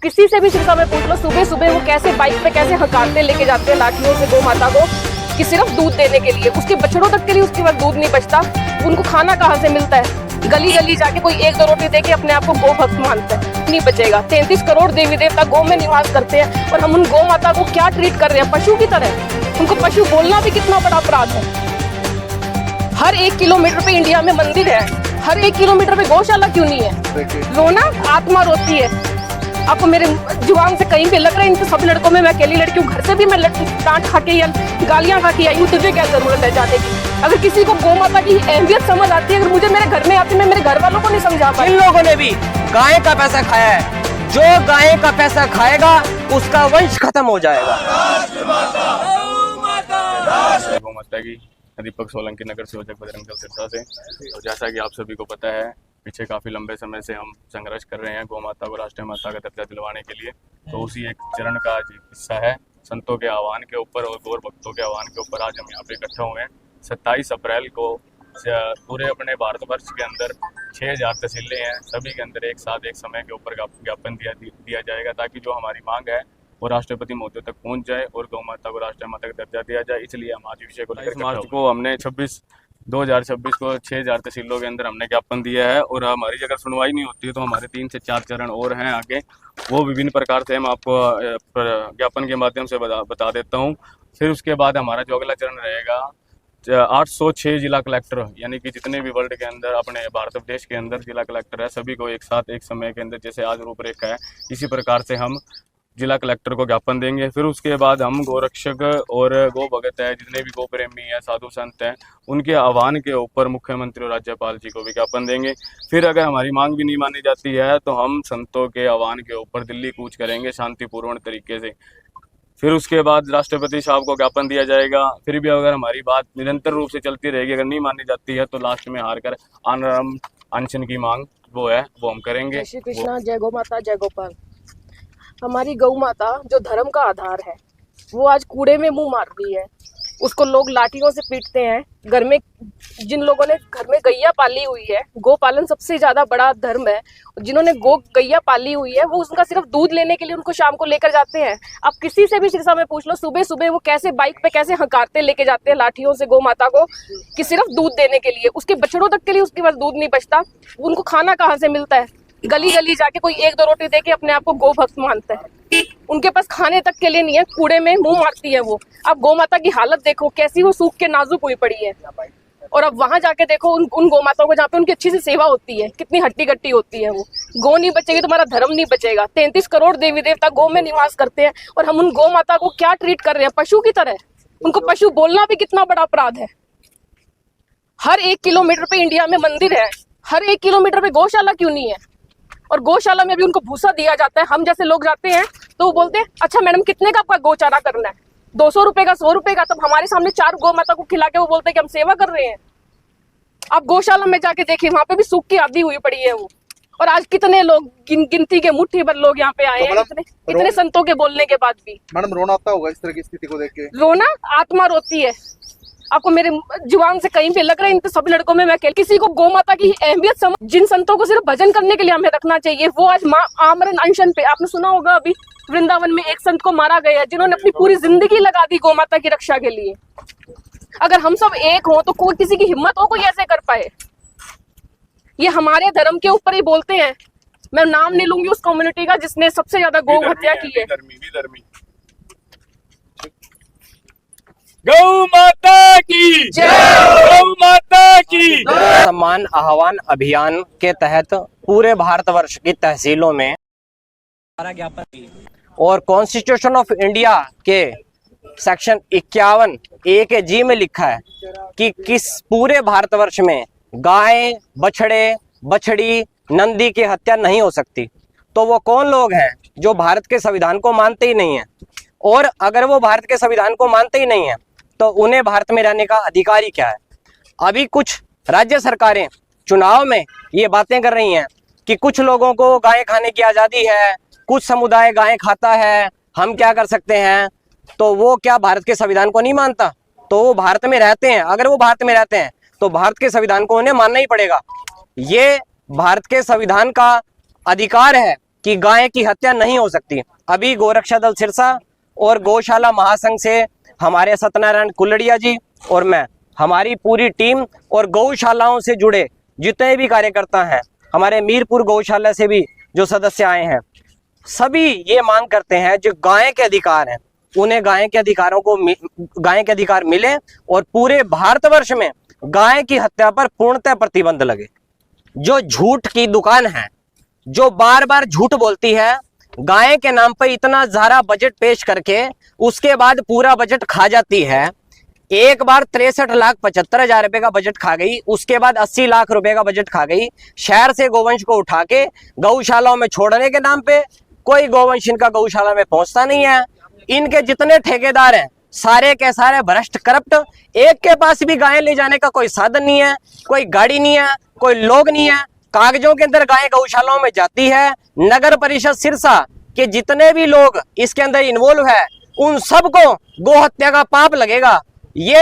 किसी से भी शिक्षा में पूछ लो, सुबह सुबह वो कैसे बाइक पे कैसे हकारते लेके जाते हैं लाठियों से गौ माता को, कि सिर्फ दूध देने के लिए। उसके बछड़ों तक के लिए उसके बाद दूध नहीं बचता। उनको खाना कहाँ से मिलता है? गली गली जाके कोई एक दो रोटी देके अपने आप को गौ भक्त मानता है, नहीं बचेगा। 33 करोड़ देवी देवता गौ में निवास करते हैं और हम उन गौ माता को क्या ट्रीट कर रहे हैं? पशु की तरह। उनको पशु बोलना भी कितना बड़ा अपराध है। हर 1 किलोमीटर पे इंडिया में मंदिर है, हर 1 किलोमीटर पे गौशाला क्यों नहीं है? रोना आत्मा रोती है। आपको मेरे जुबान से कहीं पे लग रहा है इन सब लड़कों में मैं अकेली लड़की हूँ? घर से भी मैं डांट खा के या गालियां खा के आई हूँ। तुझे क्या जरूरत है जाने की? अगर किसी को गौ माता की अहमियत समझ आती है, अगर मुझे मेरे घर में आती, मैं मेरे घर वालों को नहीं समझा पाई। इन लोगों ने भी गाय का पैसा खाया है। जो गाय का पैसा खाएगा उसका वंश खत्म हो जाएगा। गौ माता की दीपक सोलंकी, नगर सेवक बजरंग दल सिरसा से। तो जैसा कि आप सभी को पता है, पीछे काफ़ी लंबे समय से हम संघर्ष कर रहे हैं गौ माता को राष्ट्रीय माता का दर्जा दिलवाने के लिए। तो उसी एक चरण का आज हिस्सा है। संतों के आह्वान के ऊपर और गौर भक्तों के आह्वान के ऊपर आज हम यहाँ पे इकट्ठा हुए हैं। 27 अप्रैल को पूरे अपने भारतवर्ष के अंदर 6000 तहसीलें हैं, सभी के अंदर एक साथ एक समय के ऊपर ज्ञापन दिया जाएगा, ताकि जो हमारी मांग है वो राष्ट्रपति महोदय तक पहुंच जाए और गौ माता को राष्ट्रीय माता का दर्जा दिया जाए। इसलिए हम आज विषय को लेकर मार्च को हमने 2026 को 6000 तहसीलों के अंदर हमने ज्ञापन दिया है। और हमारी अगर सुनवाई नहीं होती है तो हमारे 3 से 4 चरण और हैं आगे, वो विभिन्न प्रकार से हम आपको ज्ञापन के माध्यम से बता देता हूँ। फिर उसके बाद हमारा जो अगला चरण रहेगा, 806 जिला कलेक्टर, यानी कि जितने भी वर्ल्ड के अंदर अपने भारत देश के अंदर जिला कलेक्टर है, सभी को एक साथ एक समय के अंदर, जैसे आज रूपरेखा है, इसी प्रकार से हम जिला कलेक्टर को ज्ञापन देंगे। फिर उसके बाद हम गोरक्षक और गौ भगत है, जितने भी गौ प्रेमी है, साधु संत हैं, उनके आह्वान के ऊपर मुख्यमंत्री और राज्यपाल जी को भी ज्ञापन देंगे। फिर अगर हमारी मांग भी नहीं मानी जाती है तो हम संतों के आह्वान के ऊपर दिल्ली कूच करेंगे शांतिपूर्ण तरीके से। फिर उसके बाद राष्ट्रपति साहब को ज्ञापन दिया जाएगा। फिर भी अगर हमारी बात निरंतर रूप से चलती रहेगी, अगर नहीं मानी जाती है, तो लास्ट में हार कर अनशन की मांग वो हम करेंगे। जय श्री कृष्णा, जय गौ माता, जय गोपाल। हमारी गौ माता जो धर्म का आधार है, वो आज कूड़े में मुंह मार रही है। उसको लोग लाठियों से पीटते हैं। घर में जिन लोगों ने घर में गैया पाली हुई है, गौ पालन सबसे ज्यादा बड़ा धर्म है, जिन्होंने गैया पाली हुई है, वो उसका सिर्फ दूध लेने के लिए उनको शाम को लेकर जाते हैं। आप किसी से भी सिरसा में पूछ लो, सुबह सुबह वो कैसे बाइक पे कैसे हकारते लेके जाते हैं लाठियों से गौ माता को, कि सिर्फ दूध देने के लिए। उसके बछड़ों तक के लिए उसके पास दूध नहीं बचता। उनको खाना कहाँ से मिलता है? गली गली जाके कोई एक दो रोटी देके अपने आप को गौ भक्त मानता है। उनके पास खाने तक के लिए नहीं है, कूड़े में मुंह मारती है वो। अब गौ माता की हालत देखो कैसी वो सूख के नाजुक हुई पड़ी है। और अब वहां जाके देखो उन गौ माताओं को जहाँ पे उनकी अच्छी से सेवा होती है, कितनी हट्टी कट्टी होती है वो। गौ नहीं बचेगी तो हमारा धर्म नहीं बचेगा। 33 करोड़ देवी देवता गौ में निवास करते हैं और हम उन गौ माता को क्या ट्रीट कर रहे हैं? पशु की तरह। उनको पशु बोलना भी कितना बड़ा अपराध है। हर 1 किलोमीटर पे इंडिया में मंदिर है, हर 1 किलोमीटर पे गौशाला क्यों नहीं है? और गौशाला में भी उनको भूसा दिया जाता है। हम जैसे लोग जाते हैं तो वो बोलते हैं, अच्छा मैडम कितने का आपका गौचारा करना है? 200 रुपए का, 100 रुपए का। तब हमारे सामने 4 गौ माता को खिला के वो बोलते हैं कि हम सेवा कर रहे हैं। आप गौशाला में जाके देखिए, वहां पे भी सूख की आदि हुई पड़ी है वो। और आज कितने लोग गिनती के मुट्ठी भर लोग यहाँ पे आए हैं, इतने संतों के बोलने के बाद भी। मैडम रोना आता होगा इस तरह की स्थिति को देख के? रोना आत्मा रोती है। आपको मेरे जुबान से कहीं पे लग रहा है इन सब लड़कों में मैं किसी को गौ माता की अहमियत समझ, जिन संतों को सिर्फ भजन करने के लिए हमें रखना चाहिए, वो आज आमरण अनशन पे। आपने सुना होगा अभी वृंदावन में एक संत को मारा गया, जिन्होंने अपनी पूरी जिंदगी लगा दी गौ माता की रक्षा के लिए। अगर हम सब एक हो तो कोई किसी की हिम्मत हो कोई ऐसे कर पाए? ये हमारे धर्म के ऊपर ही बोलते हैं। मैं नाम नहीं लूंगी उस कम्युनिटी का जिसने सबसे ज्यादा गौ हत्या की है। गौ माता की जय, गौ माता की। सम्मान आह्वान अभियान के तहत पूरे भारतवर्ष की तहसीलों में ज्ञापन और कॉन्स्टिट्यूशन ऑफ इंडिया के सेक्शन 51A(g) में लिखा है कि किस पूरे भारतवर्ष में गाय, बछड़े, बछड़ी, नंदी की हत्या नहीं हो सकती। तो वो कौन लोग हैं जो भारत के संविधान को मानते ही नहीं है? और अगर वो भारत के संविधान को मानते ही नहीं है तो उन्हें भारत में रहने का अधिकार ही क्या है? अभी कुछ राज्य सरकारें चुनाव में ये बातें कर रही हैं कि कुछ लोगों को गाय खाने की आज़ादी है, कुछ समुदाय गाय खाता है, हम क्या कर सकते हैं। तो वो क्या भारत के संविधान को नहीं मानता? तो वो भारत में रहते हैं। अगर वो भारत में रहते हैं तो भारत के संविधान को उन्हें मानना ही पड़ेगा। ये भारत के संविधान का अधिकार है कि गाय की हत्या नहीं हो सकती। अभी गोरक्षा दल सिरसा और गौशाला महासंघ से हमारे सत्यनारायण कुलड़िया जी और मैं, हमारी पूरी टीम और गौशालाओं से जुड़े जितने भी कार्यकर्ता हैं, हमारे मीरपुर गौशाला से भी जो सदस्य आए हैं, सभी ये मांग करते हैं जो गाय के अधिकार हैं उन्हें गाय के अधिकार मिले और पूरे भारतवर्ष में गाय की हत्या पर पूर्णतः प्रतिबंध लगे। जो झूठ की दुकान है, जो बार बार झूठ बोलती है, गाय के नाम पर इतना सारा बजट पेश करके उसके बाद पूरा बजट खा जाती है। एक बार 63,75,000 रुपए का बजट खा गई, उसके बाद 80 लाख रुपए का बजट खा गई। शहर से गोवंश को उठा के गौशालाओं में छोड़ने के नाम पे कोई गोवंश इनका गौशाला में पहुंचता नहीं है। इनके जितने ठेकेदार हैं सारे के सारे भ्रष्ट करप्ट, एक के पास भी गाय ले जाने का कोई साधन नहीं है, कोई गाड़ी नहीं है, कोई लोग नहीं है। कागजों के अंदर गाय गौशालाओं में जाती है। नगर परिषद सिरसा के जितने भी लोग इसके अंदर इन्वॉल्व है उन सबको गौ हत्या का पाप लगेगा। ये